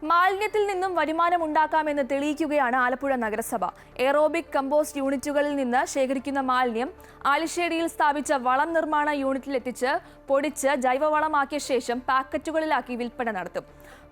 മാലിന്യത്തിൽ നിന്നും വരുമാനം ഉണ്ടാക്കാമെന്ന് തെളിയിക്കുകയാണ് ആലപ്പുഴ നഗരസഭ. എയറോബിക് കമ്പോസ്റ്റ് യൂണിറ്റുകളിൽ നിന്ന് ശേഖരിക്കുന്ന മാലിന്യം ആലിശ്ശേരിയിൽ സ്ഥാപിച്ച വളം നിർമ്മാണ യൂണിറ്റിലെത്തിച്ച് പൊടിച്ച് ജൈവവളമാക്കിയ ശേഷം പാക്കറ്റുകളിലാക്കി വിൽപ്പന നടത്തും.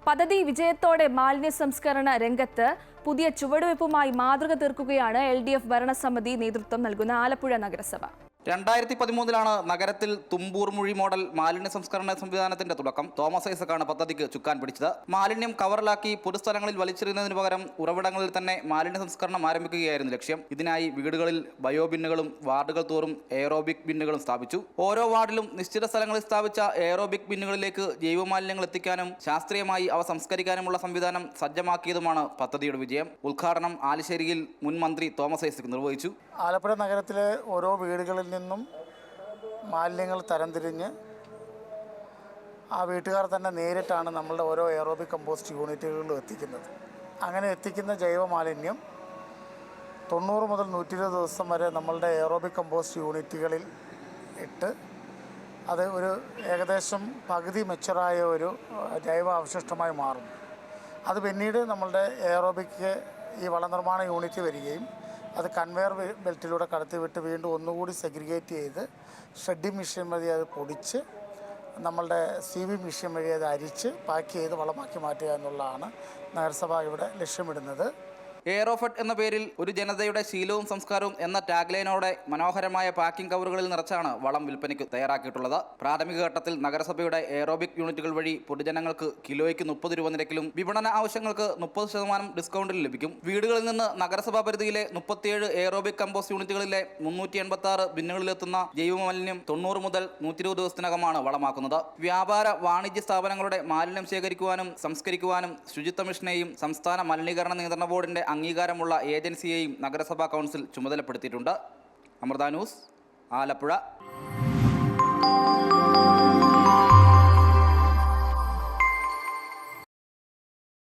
പദ്ധതി വിജയത്തോടെ മാലിന്യ സംസ്കരണ രംഗത്ത് പുതിയ ചുവടുവയ്പുമായി മാതൃക തീർക്കുകയാണ് LDF ഭരണസമിതി നേതൃത്വം നൽകുന്ന ആലപ്പുഴ നഗരസഭ. 2013 നഗരത്തിൽ തുമ്പൂർ മുഴി മോഡൽ മാലിന്യ സംസ്കരണ സംവിധാനത്തിന്റെ തുടക്കം. തോമസ് ഐസക്കാണ് പദ്ധതിക്ക് ചുക്കാൻ പിടിച്ചത്. മാലിന്യം കവറിലാക്കി പൊതുസ്ഥലങ്ങളിൽ വലിച്ചെറിയുന്നതിന് പകരം ഉറവിടങ്ങളിൽ തന്നെ മാലിന്യ സംസ്കരണം ആരംഭിക്കുകയായിരുന്നു ലക്ഷ്യം. ഇതിനായി വീടുകളിൽ ബയോ ബിന്നുകളും വാർഡുകൾ തോറും എയറോബിക് ബിന്നുകളും സ്ഥാപിച്ചു. ഓരോ വാർഡിലും നിശ്ചിത സ്ഥലങ്ങളിൽ സ്ഥാപിച്ച എയറോബിക് ബിന്നുകളിലേക്ക് ജൈവമാലിന്യങ്ങൾ എത്തിക്കാനും ശാസ്ത്രീയമായി അവ സംസ്കരിക്കാനുമുള്ള സംവിധാനം സജ്ജമാക്കിയതുമാണ് പദ്ധതിയുടെ വിജയം. ഉദ്ഘാടനം ആലിശ്ശേരിയിൽ മുൻ മന്ത്രി തോമസ് ഐസക് നിർവഹിച്ചു. ആലപ്പുഴ നഗരത്തിലെ ഓരോ വീടുകളിൽ നിന്നും മാലിന്യങ്ങൾ തരംതിരിഞ്ഞ് ആ വീട്ടുകാർ തന്നെ നേരിട്ടാണ് നമ്മളുടെ ഓരോ എയറോബിക് കമ്പോസ്റ്റ് യൂണിറ്റുകളിലും എത്തിക്കുന്നത്. അങ്ങനെ എത്തിക്കുന്ന ജൈവ മാലിന്യം 90 മുതൽ 120 ദിവസം വരെ നമ്മളുടെ എയറോബിക് കമ്പോസ്റ്റ് യൂണിറ്റുകളിൽ ഇട്ട് അത് ഒരു ഏകദേശം പകുതി മെച്ചുറായ ഒരു ജൈവ അവശിഷ്ടമായി മാറും. അത് പിന്നീട് നമ്മളുടെ എയറോബിക് ഈ വളനിർമ്മാണ യൂണിറ്റ് വരികയും അത് കൺവെയർ ബെൽറ്റിലൂടെ കടത്തിവിട്ട് വീണ്ടും ഒന്നുകൂടി സെഗ്രിഗേറ്റ് ചെയ്ത് ഷെഡിങ് മെഷീൻ വഴി അത് പൊടിച്ച് നമ്മളുടെ CV മെഷീൻ വഴി അത് അരിച്ച് പാക്ക് ചെയ്ത് വളമാക്കി മാറ്റുക എന്നുള്ളതാണ് നഗരസഭ ഇവിടെ ലക്ഷ്യമിടുന്നത്. എയറോഫെഡ് എന്ന പേരിൽ ഒരു ജനതയുടെ ശീലവും സംസ്കാരവും എന്ന ടാഗ്ലൈനോടെ മനോഹരമായ പാക്കിംഗ് കവറുകളിൽ നിറച്ചാണ് വളം വിൽപ്പനയ്ക്ക് തയ്യാറാക്കിയിട്ടുള്ളത്. പ്രാഥമിക ഘട്ടത്തിൽ നഗരസഭയുടെ എയറോബിക് യൂണിറ്റുകൾ വഴി പൊതുജനങ്ങൾക്ക് കിലോയ്ക്ക് 30 രൂപ നിരക്കിലും വിപണന ആവശ്യങ്ങൾക്ക് 30% ഡിസ്കൗണ്ടിൽ ലഭിക്കും. വീടുകളിൽ നിന്ന് നഗരസഭാ പരിധിയിലെ 37 എയറോബിക് കമ്പോസ്റ്റ് യൂണിറ്റുകളിലെ 386 ബിന്നുകളിലെത്തുന്ന ജൈവമാലിന്യം 90 മുതൽ 120 ദിവസത്തിനകമാണ് വളമാക്കുന്നത്. വ്യാപാര വാണിജ്യ സ്ഥാപനങ്ങളുടെ മാലിന്യം ശേഖരിക്കുവാനും സംസ്കരിക്കുവാനും ശുചിത്വ മിഷനെയും സംസ്ഥാന മലിനീകരണ നിയന്ത്രണ ബോർഡിന്റെ അംഗീകാരമുള്ള ഏജൻസിയെയും നഗരസഭാ കൗൺസിൽ ചുമതലപ്പെടുത്തിയിട്ടുണ്ട്. അമൃത ന്യൂസ്, ആലപ്പുഴ.